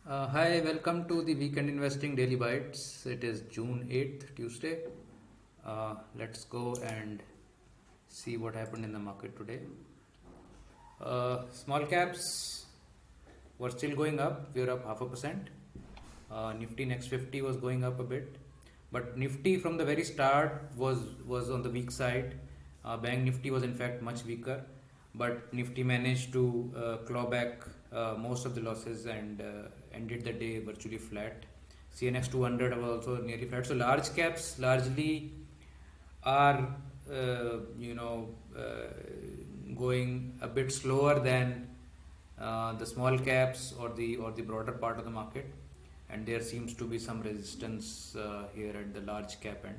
Hi, welcome to the Weekend Investing Daily Bytes. It is June 8th, Tuesday. Let's go and see what happened in the market today. Small caps were still going up. We were up 0.5%. Nifty Next 50 was going up a bit. But Nifty from the very start was on the weak side. Bank Nifty was in fact much weaker. But Nifty managed to claw back most of the losses and ended the day virtually flat. CNX 200 was also nearly flat. So large caps largely are going a bit slower than the small caps or the broader part of the market, and there seems to be some resistance here at the large cap end.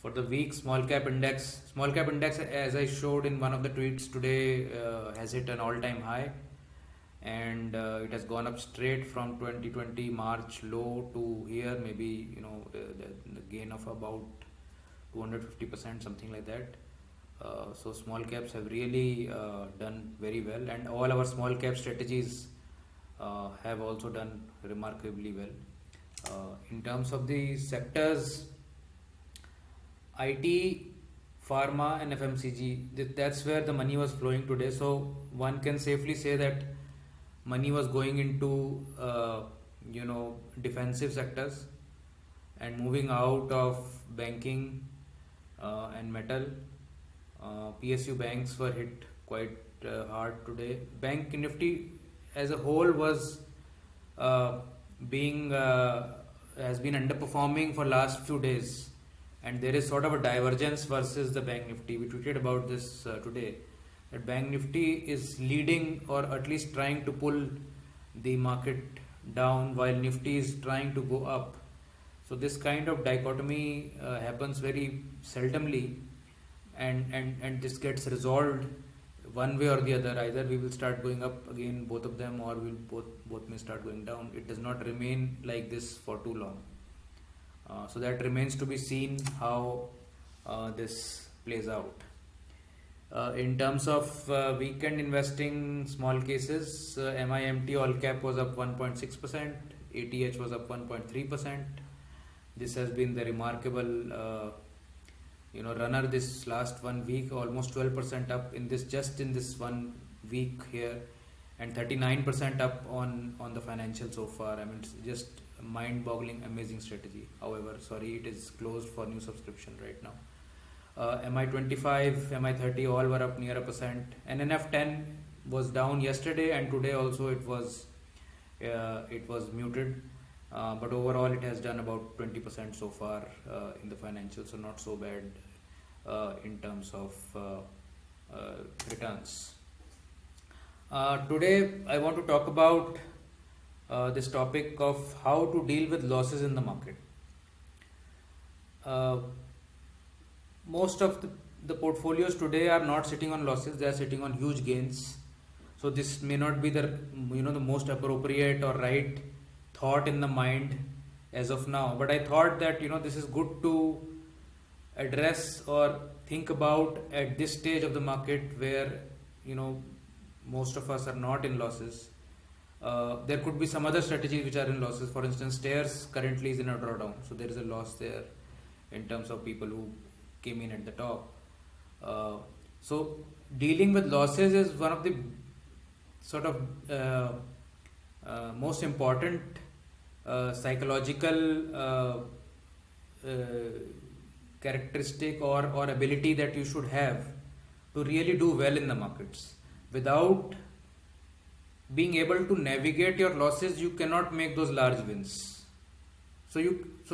For the week, small cap index, as I showed in one of the tweets today, has hit an all-time high, and it has gone up straight from 2020 March low to here. Maybe the gain of about 250%, something like that. So small caps have really done very well, and all our small cap strategies have also done remarkably well. In terms of the sectors, IT, pharma and FMCG, that's where the money was flowing today. So one can safely say that money was going into defensive sectors and moving out of banking and metal. PSU banks were hit quite hard today. Bank Nifty as a whole was has been underperforming for last few days, and there is sort of a divergence versus the Bank Nifty. We tweeted about this today, that Bank Nifty is leading or at least trying to pull the market down while Nifty is trying to go up. So this kind of dichotomy happens very seldomly, and this gets resolved one way or the other. Either we will start going up again, both of them, or we'll both may start going down. It does not remain like this for too long. So that remains to be seen how this plays out. In terms of weekend investing, small cases, MIMT all cap was up 1.6%, ATH was up 1.3%. This has been the remarkable runner this last 1 week, almost 12% up in this 1 week here, and 39% up on the financial so far. I mean, it's just mind-boggling, amazing strategy. However, sorry, it is closed for new subscription right now. MI25, MI30 all were up near 1%. NNF10 was down yesterday, and today also it was muted. But overall, it has done about 20% so far in the financial, so not so bad in terms of returns. Today, I want to talk about this topic of how to deal with losses in the market. Most of the portfolios today are not sitting on losses; they are sitting on huge gains. So this may not be the most appropriate or right thought in the mind as of now, but I thought that this is good to address or think about at this stage of the market where most of us are not in losses. There could be some other strategies which are in losses. For instance, Stairs currently is in a drawdown, so there is a loss there in terms of people who came in at the top. So dealing with losses is one of the sort of most important psychological characteristic or ability that you should have to really do well in the markets. Without being able to navigate your losses, you cannot make those large wins. So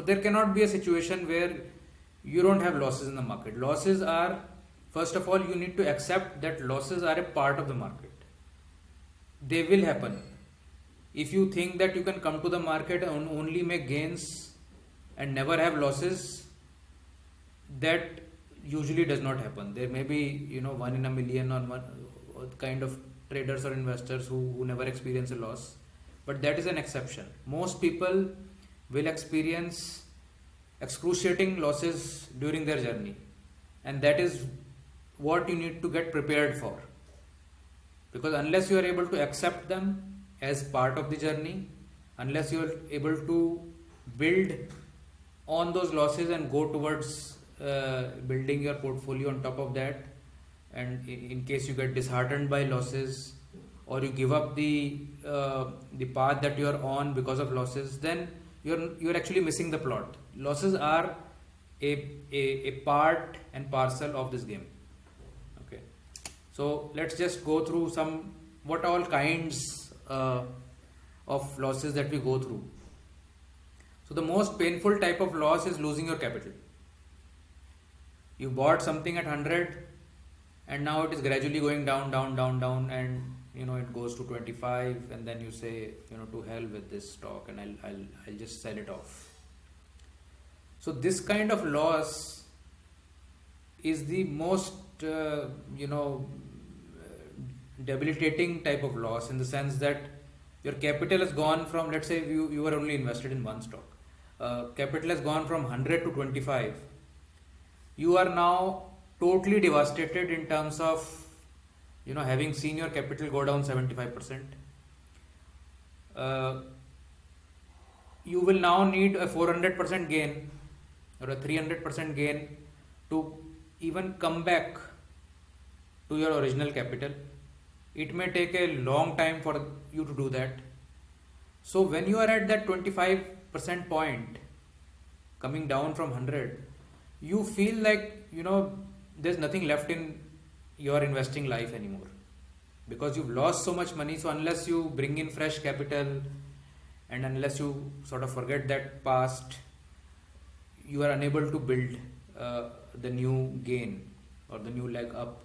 there cannot be a situation where you don't have losses in the market. Losses are, first of all, you need to accept that losses are a part of the market. They will happen. If you think that you can come to the market and only make gains and never have losses, that usually does not happen. There may be 1 in a million or one kind of traders or investors who never experience a loss, but that is an exception. Most people will experience excruciating losses during their journey, and that is what you need to get prepared for, because unless you are able to accept them as part of the journey, unless you're able to build on those losses and go towards building your portfolio on top of that. And in case you get disheartened by losses, or you give up the path that you are on because of losses, then you're actually missing the plot. Losses are a part and parcel of this game. Okay, so let's just go through what all kinds of losses that we go through. So the most painful type of loss is losing your capital. You bought something at 100 and now it is gradually going down, and it goes to 25, and then you say, to hell with this stock, and I'll just sell it off. So this kind of loss is the most debilitating type of loss, in the sense that your capital has gone from, let's say you were only invested in one stock, capital has gone from 100 to 25. You are now totally devastated in terms of having seen your capital go down 75%. You will now need a 400% gain or a 300% gain to even come back to your original capital. It may take a long time for you to do that. So when you are at that 25% point, coming down from 100, you feel like there's nothing left in your investing life anymore, because you've lost so much money. So unless you bring in fresh capital, and unless you sort of forget that past, you are unable to build the new gain or the new leg up.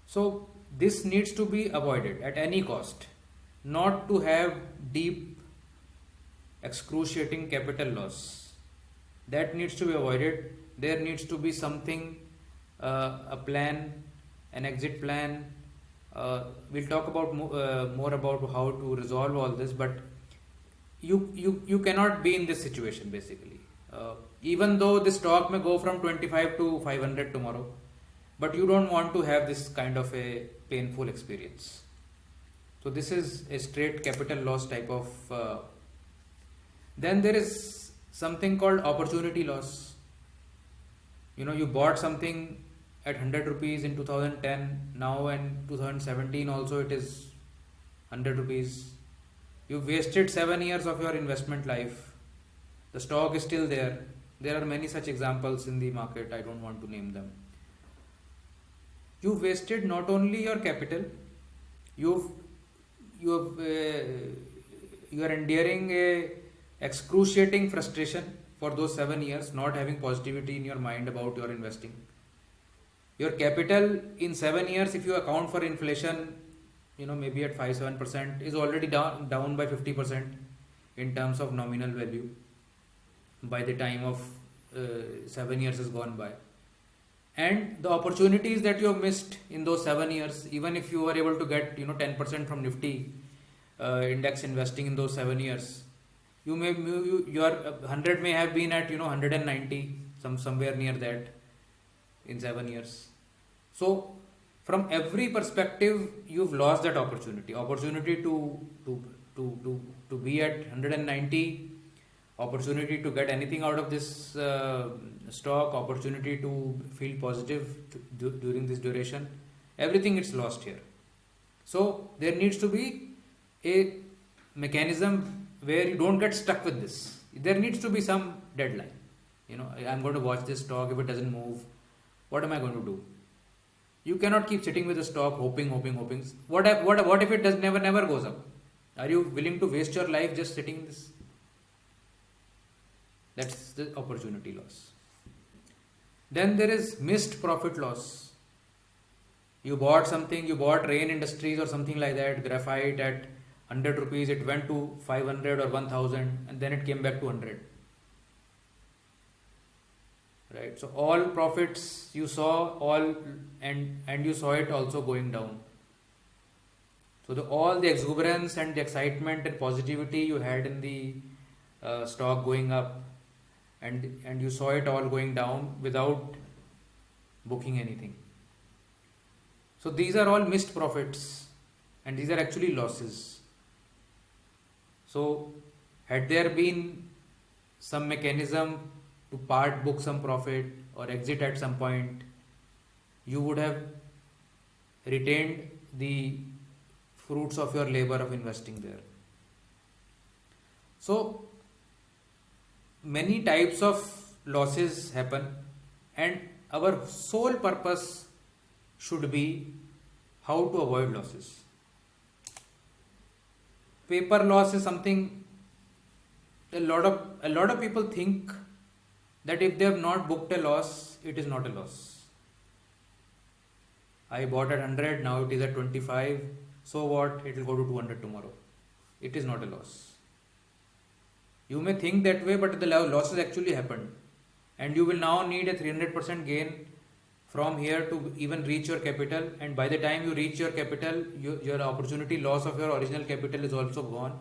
So this needs to be avoided at any cost. Not to have deep, excruciating capital loss. That needs to be avoided. There needs to be something, a plan, an exit plan. We'll talk about more about how to resolve all this, but you cannot be in this situation basically. Even though the stock may go from 25 to 500 tomorrow, but you don't want to have this kind of a painful experience. So this is a straight capital loss type of. Then there is something called opportunity loss. You bought something at 100 rupees in 2010, now in 2017 also it is 100 rupees. You wasted 7 years of your investment life. The stock is still there. There are many such examples in the market. I don't want to name them. You wasted not only your capital, you are enduring a excruciating frustration for those 7 years, not having positivity in your mind about your investing. Your capital in 7 years, if you account for inflation, maybe at 5-7%, is already down by 50% in terms of nominal value by the time of 7 years has gone by. And the opportunities that you have missed in those 7 years, even if you were able to get 10% from Nifty index investing in those 7 years, your 100 may have been at 190, somewhere near that in 7 years. So from every perspective, you've lost that opportunity to be at 190, opportunity to get anything out of this stock, opportunity to feel positive during this duration. Everything is lost here. So there needs to be a mechanism where you don't get stuck with this. There needs to be some deadline. I'm going to watch this stock. If it doesn't move, what am I going to do? You cannot keep sitting with the stock hoping. What if it never goes up? Are you willing to waste your life just sitting in this? That's the opportunity loss. Then there is missed profit loss. You bought something, you bought Rain Industries or something like that, graphite at 100 rupees, it went to 500 or 1000, and then it came back to 100. Right? So all profits you saw, and you saw it also going down. So all the exuberance and the excitement and positivity you had in the stock going up, and you saw it all going down without booking anything. So these are all missed profits, and these are actually losses. So had there been some mechanism to part book some profit or exit at some point, you would have retained the fruits of your labor of investing there. So many types of losses happen, and our sole purpose should be how to avoid losses. Paper loss is something a lot of people think that if they have not booked a loss, it is not a loss. I bought at 100, now it is at 25. So what? It will go to 200 tomorrow. It is not a loss. You may think that way, but the losses actually happened. And you will now need a 300% gain from here to even reach your capital. And by the time you reach your capital, your opportunity loss of your original capital is also gone.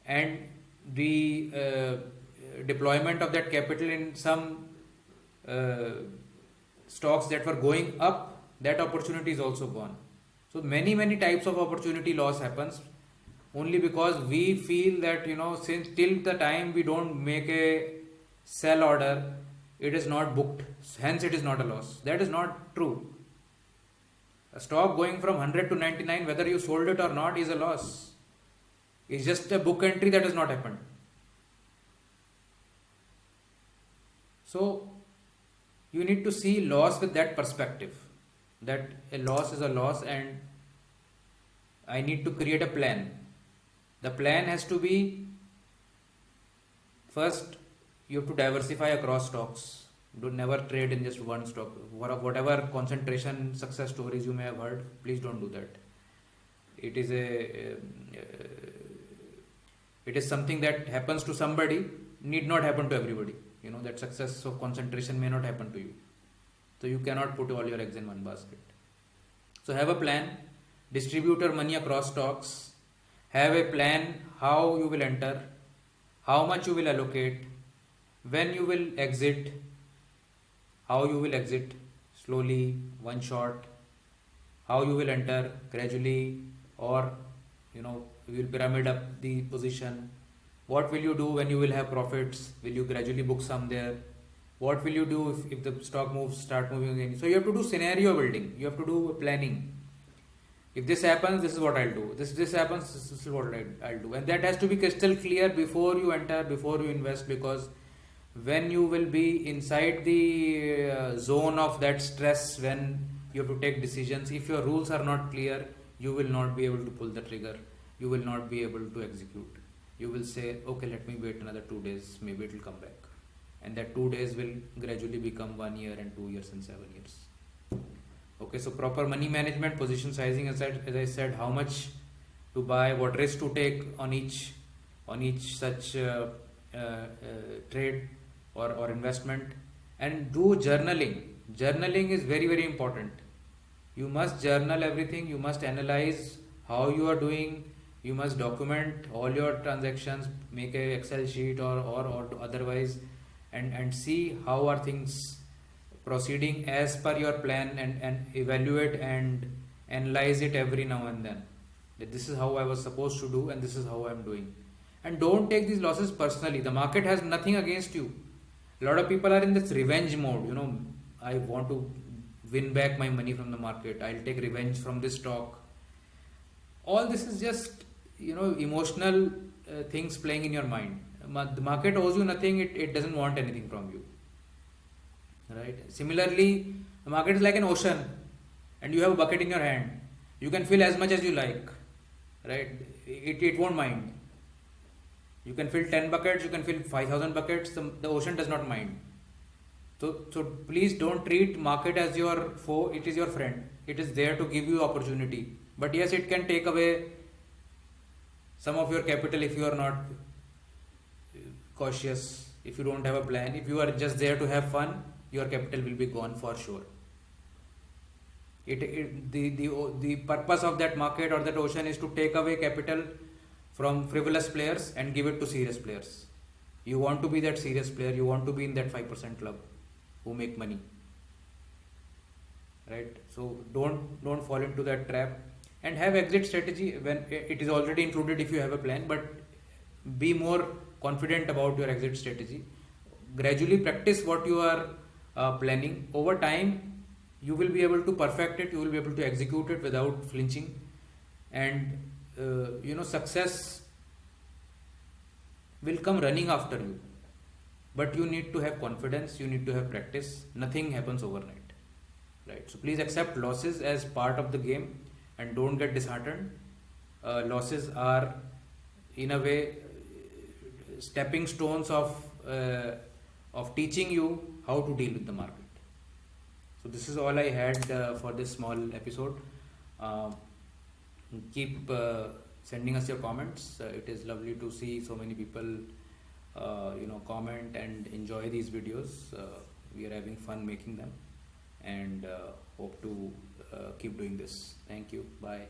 And the deployment of that capital in some stocks that were going up, that opportunity is also gone. So many types of opportunity loss happens only because we feel that, since till the time we don't make a sell order, it is not booked, hence it is not a loss. That is not true. A stock going from 100 to 99, whether you sold it or not, is a loss. It's just a book entry that has not happened. So you need to see loss with that perspective, that a loss is a loss and I need to create a plan. The plan has to be, first you have to diversify across stocks. Do never trade in just one stock. Whatever concentration success stories you may have heard, please don't do that. It is something that happens to somebody, need not happen to everybody. That success of concentration may not happen to you. So you cannot put all your eggs in one basket. So have a plan, distribute your money across stocks, have a plan how you will enter, how much you will allocate, when you will exit, how you will exit, slowly, one shot, how you will enter gradually, or you will pyramid up the position. What will you do when you will have profits? Will you gradually book some there? What will you do if the stock start moving again? So you have to do scenario building. You have to do planning. If this happens, this is what I'll do. This happens, this is what I'll do. And that has to be crystal clear before you enter, before you invest, because when you will be inside the zone of that stress, when you have to take decisions, if your rules are not clear, you will not be able to pull the trigger. You will not be able to execute. You will say, okay, let me wait another 2 days, maybe it will come back. And that 2 days will gradually become 1 year and 2 years and 7 years. Okay, so proper money management, position sizing, as I said, how much to buy, what risk to take on each such trade or investment, and do journaling. Journaling is very, very important. You must journal everything. You must analyze how you are doing. You must document all your transactions, make a Excel sheet or otherwise, and see how are things proceeding as per your plan, and evaluate and analyze it every now and then. That this is how I was supposed to do and this is how I am doing. And don't take these losses personally. The market has nothing against you. A lot of people are in this revenge mode. I want to win back my money from the market. I'll take revenge from this stock. All this is just emotional things playing in your mind. The market owes you nothing. It doesn't want anything from you. Right? Similarly, the market is like an ocean and you have a bucket in your hand. You can fill as much as you like. Right? It won't mind. You can fill 10 buckets, you can fill 5,000 buckets. The ocean does not mind. So please don't treat market as your foe. It is your friend. It is there to give you opportunity. But yes, it can take away some of your capital if you are not cautious, if you don't have a plan. If you are just there to have fun, your capital will be gone for sure. The purpose of that market or that ocean is to take away capital from frivolous players and give it to serious players. You want to be that serious player. You want to be in that 5% club who make money. Right? So don't fall into that trap, and have exit strategy when it is already included if you have a plan. But be more confident about your exit strategy. Gradually practice what you are planning. Over time, you will be able to perfect it. You will be able to execute it without flinching, and success will come running after you. But you need to have confidence. You need to have practice. Nothing happens overnight, right? So please accept losses as part of the game and don't get disheartened. Losses are, in a way, stepping stones of teaching you how to deal with the market. So this is all I had for this small episode. Keep sending us your comments. It is lovely to see so many people comment and enjoy these videos. We are having fun making them, and hope to keep doing this. Thank you. Bye.